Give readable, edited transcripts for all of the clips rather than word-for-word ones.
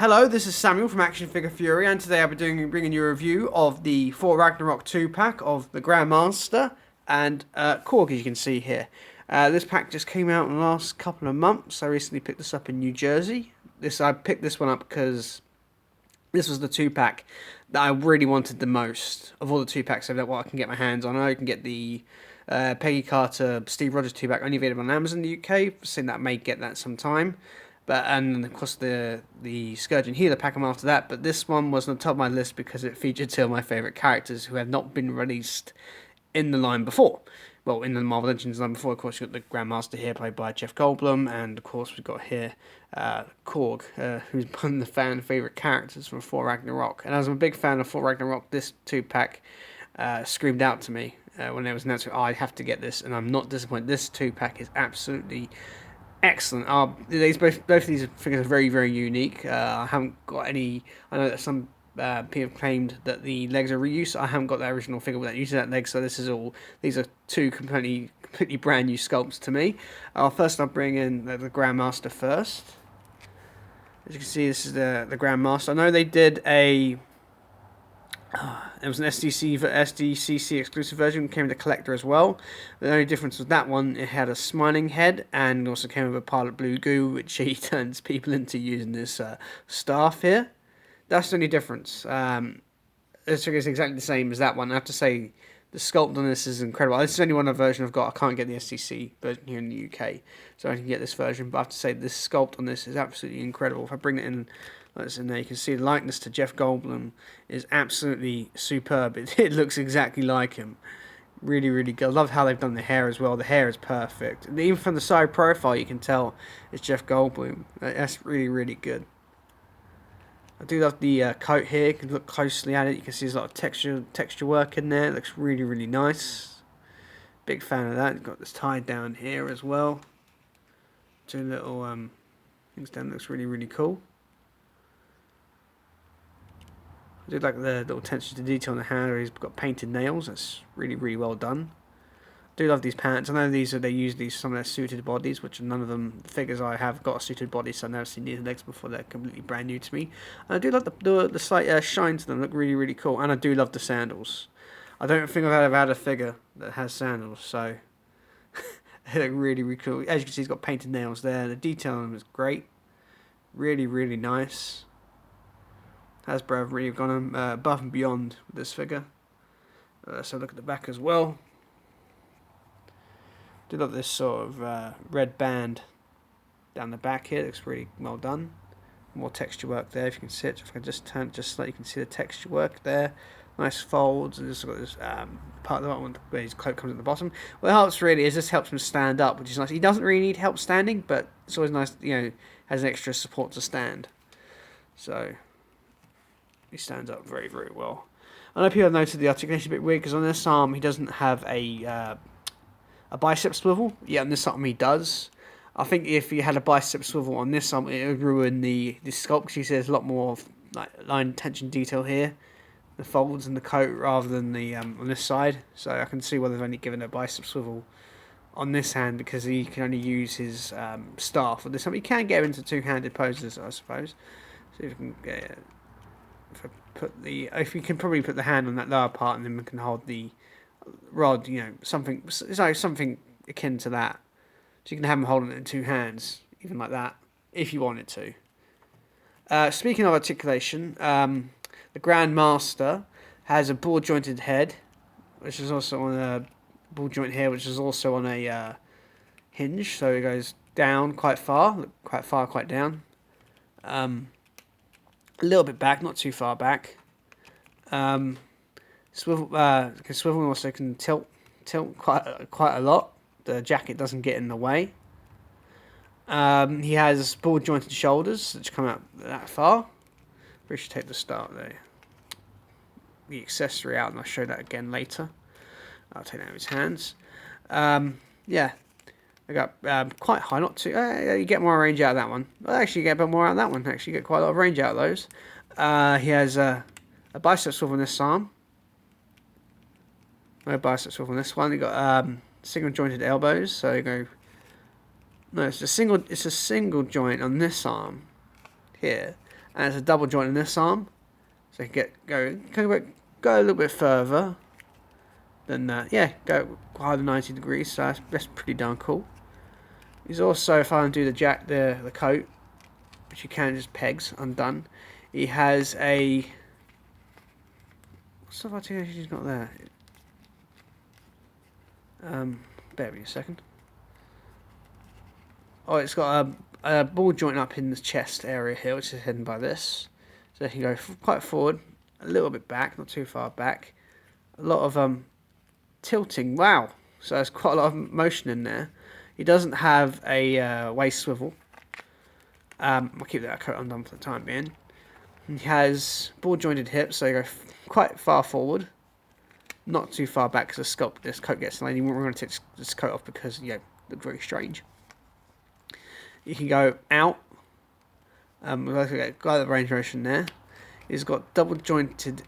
Hello, this is Samuel from Action Figure Fury, and today I'll be bringing you a review of the Thor Ragnarok 2-pack of the Grandmaster and Korg, as you can see here. This pack just came out in the last couple of months. I recently picked this up in New Jersey. I picked this one up because this was the 2-pack that I really wanted the most of all the 2-packs of what I can get my hands on. I can get the Peggy Carter Steve Rogers 2-pack, only available on Amazon in the UK. I've seen that I may get that sometime. And of course the Scourgeon Healer pack I'm after that, but this one was on the top of my list because it featured two of my favourite characters who have not been released in the line before. Well, in the Marvel Legends line before, of course, you've got the Grandmaster here, played by Jeff Goldblum, and of course we've got here Korg, who's one of the fan favourite characters from Thor Ragnarok. And as I'm a big fan of Thor Ragnarok, this 2-pack screamed out to me when it was announced, I have to get this, and I'm not disappointed. This 2-pack is absolutely excellent. Both of these figures are very, very unique. I haven't got any. I know that some people have claimed that the legs are reused. I haven't got that original figure without using that leg, so these are two completely brand new sculpts to me. First, I'll bring in the Grandmaster first. As you can see, this is the Grandmaster. I know they did a. It was an SDCC exclusive version. It came with a collector as well. The only difference with that one, it had a smiling head and also came with a pile of blue goo, which he turns people into using this staff here. That's the only difference. This figure is exactly the same as that one. I have to say, the sculpt on this is incredible. This is only one version I've got. I can't get the SDC version here in the UK, so I can get this version. But I have to say, this sculpt on this is absolutely incredible. If I bring it in. That's in there. You can see the likeness to Jeff Goldblum is absolutely superb. It looks exactly like him. Really, really good. I love how they've done the hair as well. The hair is perfect. And even from the side profile, you can tell it's Jeff Goldblum. That's really, really good. I do love the coat here. You can look closely at it. You can see there's a lot of texture work in there. It looks really, really nice. Big fan of that. You've got this tied down here as well. Two little things down. Looks really, really cool. I do like the little attention to detail on the hand where he's got painted nails. That's really, really well done. I do love these pants. I know they use these some of their suited bodies, which none of them figures I have got a suited body, so I've never seen these legs before. They're completely brand new to me. And I do like the slight shine to them. Look really, really cool. And I do love the sandals. I don't think I've ever had a figure that has sandals, so they look really, really cool. As you can see, he's got painted nails there. The detail on them is great. Really, really nice. Hasbro have really gone above and beyond with this figure. So look at the back as well. Do love this sort of red band down the back here. It looks really well done. More texture work there. If you can see it, if I can just turn it just so you can see the texture work there. Nice folds, and just got this part of the bottom where his cloak comes at the bottom. What helps really is this helps him stand up, which is nice. He doesn't really need help standing, but it's always nice, has an extra support to stand. So he stands up very, very well. I know people have noted the articulation a bit weird because on this arm he doesn't have a bicep swivel. Yeah, on this arm he does. I think if he had a bicep swivel on this arm, it would ruin the sculpt because there's a lot more of, line tension detail here, the folds and the coat rather than the on this side. So I can see why they've only given a bicep swivel on this hand because he can only use his staff on this arm. He can get into two-handed poses, I suppose. See if we can get. If you can probably put the hand on that lower part and then we can hold the rod, something akin to that. So you can have him holding it in two hands, even like that, if you wanted to. Speaking of articulation, the Grandmaster has a ball jointed head, which is also on a ball joint here, which is also on a hinge, so it goes down quite far, quite down. A little bit back, not too far back. Swivel also can tilt quite a lot. The jacket doesn't get in the way. He has ball jointed shoulders which come out that far. We should take the accessory out, and I'll show that again later. I'll take that out of his hands. Yeah. I got quite high, not too. You get more range out of that one. Well, actually, you get a bit more out of that one. Actually, you get quite a lot of range out of those. He has a bicep swivel on this arm. No bicep swivel on this one. You got single jointed elbows. So you go. No, it's a single joint on this arm here, and it's a double joint in this arm, so you can go a little bit further than that. Yeah, go higher than 90 degrees. So that's pretty darn cool. He's also, if I undo the coat, which you can just pegs undone, he has a, what's the articulation he's got there? Bear with me a second. Oh, it's got a ball joint up in the chest area here, which is hidden by this. So you can go quite forward, a little bit back, not too far back. A lot of tilting. Wow. So there's quite a lot of motion in there. He doesn't have a waist swivel. I'll keep that coat undone for the time being. He has ball jointed hips, so you go quite far forward, not too far back because this coat gets lame. We're going to take this coat off because it looks very strange. You can go out. Got the range of motion there. He's got double jointed.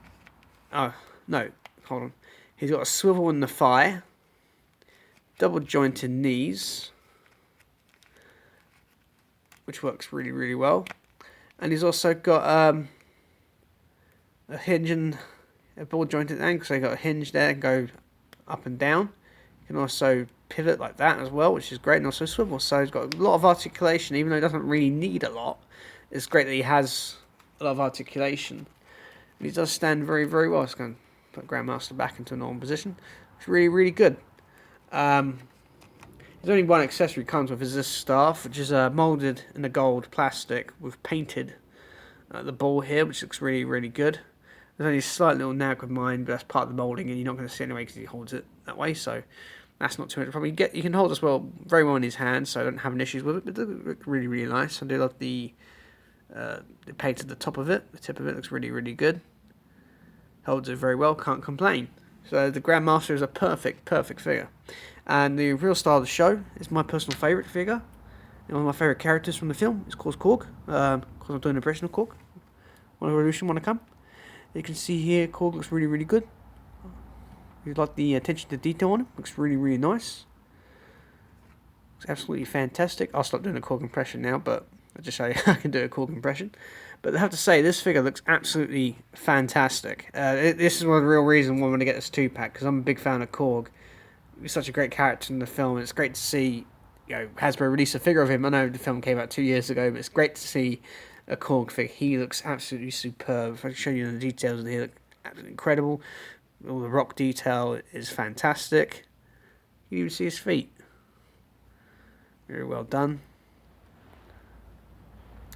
Oh no, hold on. He's got a swivel in the thigh, double jointed knees, which works really, really well. And he's also got a hinge and a ball jointed ankle, so you've got a hinge there and go up and down. You can also pivot like that as well, which is great, and also swivel. So he's got a lot of articulation, even though he doesn't really need a lot. It's great that he has a lot of articulation. And he does stand very, very well. It's going to put Grandmaster back into a normal position. It's really, really good. There's only one accessory it comes with, is this staff, which is moulded in a gold plastic with painted the ball here, which looks really, really good. There's only a slight little nag with mine, but that's part of the moulding, and you're not going to see it anyway because he holds it that way, so that's not too much problem. You can hold it very well in his hand, so I don't have any issues with it, but it looks really, really nice. I do love the paint at the top of it. The tip of it looks really, really good. Holds it very well, can't complain. So the Grandmaster is a perfect figure. And the real star of the show is my personal favourite figure. One of my favourite characters from the film is called Korg. Of course, I'm doing an impression of Korg. Want a revolution, want to come? You can see here, Korg looks really, really good. You like the attention to detail on him. Looks really, really nice. It's absolutely fantastic. I'll stop doing a Korg impression now, but I'll just show you I can do a Korg impression. But I have to say, this figure looks absolutely fantastic. This is one of the real reasons why I'm going to get this 2-pack, because I'm a big fan of Korg. He's such a great character in the film, and it's great to see Hasbro release a figure of him. I know the film came out 2 years ago, but it's great to see a Korg figure. He looks absolutely superb. If I can show you the details in here, look absolutely incredible. All the rock detail is fantastic. You can even see his feet. Very well done.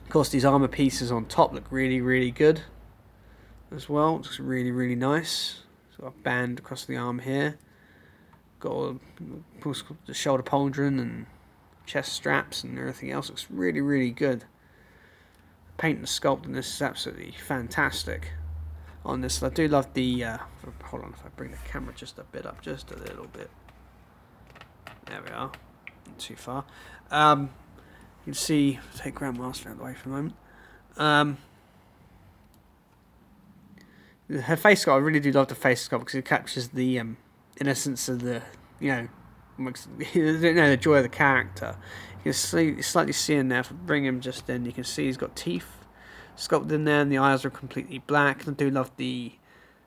Of course, these armor pieces on top look really, really good as well. It looks really, really nice. It's got a band across the arm here. Got the shoulder pauldron and chest straps and everything else. Looks really, really good. Paint and sculpt in this is absolutely fantastic on this. I do love the hold on, if I bring the camera just a bit up, just a little bit. There we are. Not too far. You can see, take Grandmaster out of the way for a moment. Her face sculpt, I really do love the face sculpt because it captures the innocence of the, the joy of the character. You can slightly see in there, if I bring him just in, you can see he's got teeth sculpted in there and the eyes are completely black. I do love the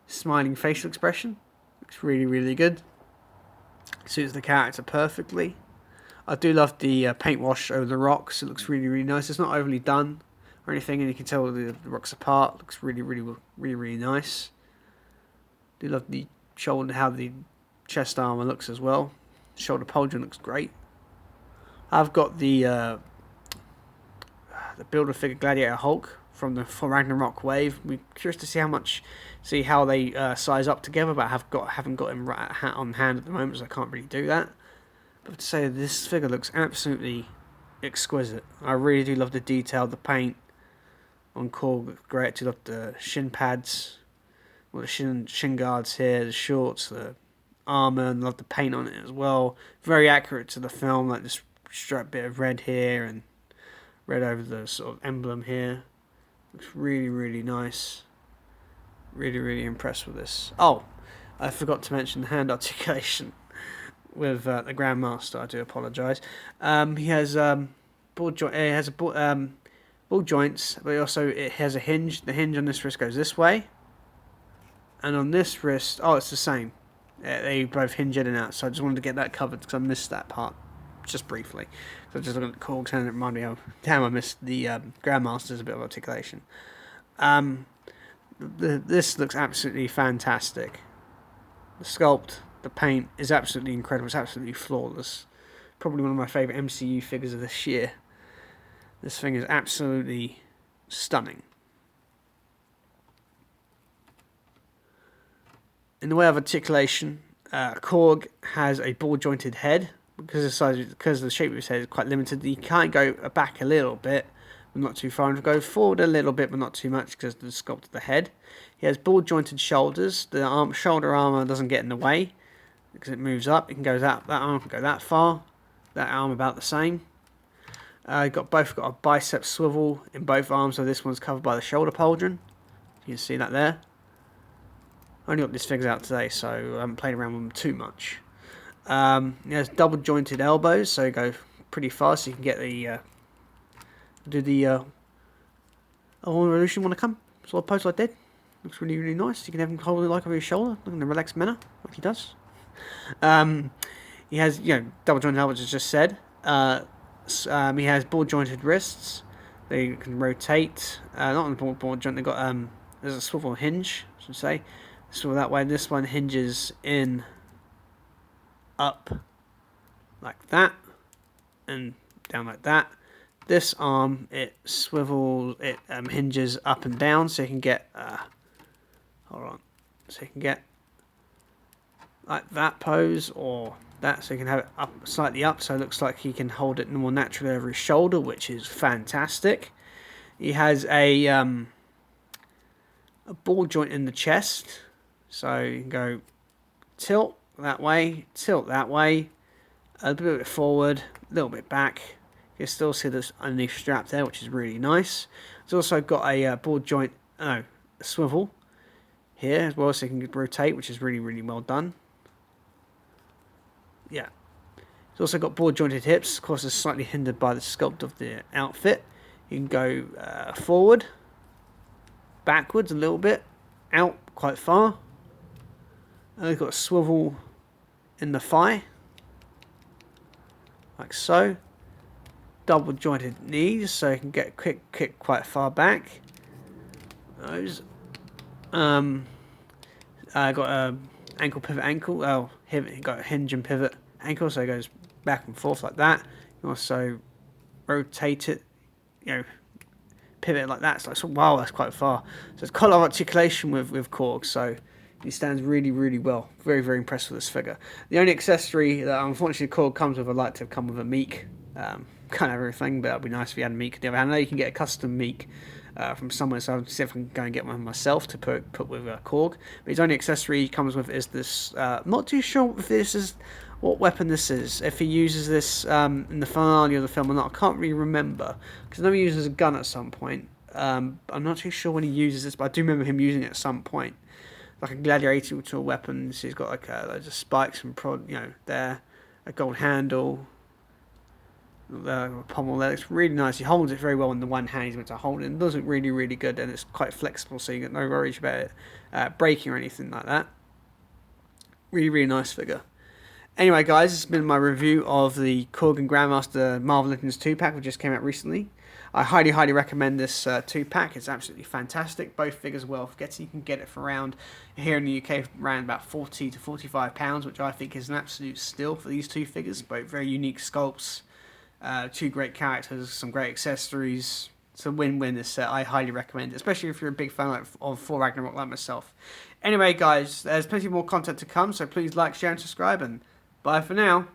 smiling facial expression. Looks really, really good. Suits the character perfectly. I do love the paint wash over the rocks. It looks really, really nice. It's not overly done or anything, and you can tell the rocks apart. It looks really, really, really, really nice. I do love the shoulder, how the chest armor looks as well. Shoulder pauldron looks great. I've got the Build-A-Figure Gladiator Hulk from the Thor Ragnarok wave. We're curious to see how they size up together, but haven't got him right on hand at the moment, so I can't really do that. But to say this figure looks absolutely exquisite. I really do love the detail, the paint on Korg looks great. I do love the shin pads, or the shin guards here, the shorts, the armor, and love the paint on it as well. Very accurate to the film, like this striped bit of red here and red over the sort of emblem here. Looks really, really nice. Really, really impressed with this. Oh, I forgot to mention the hand articulation with the Grandmaster. I do apologise. He has ball joint. He has a ball joints, but also it has a hinge. The hinge on this wrist goes this way, and on this wrist, oh, it's the same. They both hinge in and out, so I just wanted to get that covered because I missed that part just briefly. So just looking at the Korgs and it reminded me of, damn, I missed the Grandmaster's a bit of articulation. This looks absolutely fantastic. The sculpt, the paint is absolutely incredible. It's absolutely flawless. Probably one of my favourite MCU figures of this year. This thing is absolutely stunning. In the way of articulation, Korg has a ball-jointed head. Because of the shape of his head is quite limited, he can't go back a little bit, but not too far, and go forward a little bit, but not too much because of the sculpt of the head. He has ball-jointed shoulders. The shoulder armour doesn't get in the way because it moves up. It can go that arm can go that far. That arm about the same. Both got a bicep swivel in both arms, so this one's covered by the shoulder pauldron. You can see that there. I only got these figures out today, so I haven't played around with them too much. It has double jointed elbows, so you go pretty fast. So you can get the oh, revolution want to come sort of pose like that. Looks really, really nice. You can have him hold it like over his shoulder, look in a relaxed manner, like he does. He has, double jointed elbows, as just said. He has ball jointed wrists. They can rotate. Not on the ball joint. They got there's a swivel hinge, I should say. Swivel that way. This one hinges in. Up like that and down like that. This arm, it swivels, it hinges up and down, so you can get hold on, so you can get like that pose or that, so you can have it up slightly up, so it looks like he can hold it more naturally over his shoulder, which is fantastic. He has a ball joint in the chest, so you can go tilt that way, tilt that way, a little bit forward, a little bit back. You can still see this underneath strap there, which is really nice. It's also got a ball joint, a swivel here as well, so you can rotate, which is really, really well done. Yeah. It's also got ball jointed hips. Of course, it's slightly hindered by the sculpt of the outfit. You can go forward, backwards a little bit, out quite far. And they've got a swivel in the thigh, like so. Double jointed knees, so you can get a quick kick quite far back. Those. Got a ankle pivot ankle. Oh, got a hinge and pivot ankle, so it goes back and forth like that. You can also rotate it, pivot it like that. So wow, that's quite far. So it's quite a lot of articulation with Korg. So he stands really, really well. Very, very impressed with this figure. The only accessory that unfortunately Korg comes with, I'd like to have come with a Meek. Kind of everything, but it'd be nice if you had a Meek. I know you can get a custom Meek from somewhere, so I'll see if I can go and get one myself to put with Korg. But his only accessory he comes with is this. Not too sure if this is what weapon this is. If he uses this in the finale of the film or not, I can't really remember. Because I know he uses a gun at some point. I'm not too sure when he uses this, but I do remember him using it at some point. Like a gladiator to a weapon. So he's got like loads of spikes and there, a gold handle, pommel there. It's really nice. He holds it very well in the one hand he's meant to hold it. It does look really, really good, and it's quite flexible, so you get no worries about it breaking or anything like that. Really, really nice figure. Anyway, guys, this has been my review of the Korg and Grandmaster Marvel Legends 2-pack, which just came out recently. I highly, highly recommend this 2-pack. It's absolutely fantastic. Both figures are well worth getting. You can get it for around, here in the UK, around about £40 to £45, which I think is an absolute steal for these two figures. Both very unique sculpts, two great characters, some great accessories. It's a win-win, this set. I highly recommend it, especially if you're a big fan of Thor Ragnarok like myself. Anyway, guys, there's plenty more content to come, so please like, share, and subscribe, and bye for now.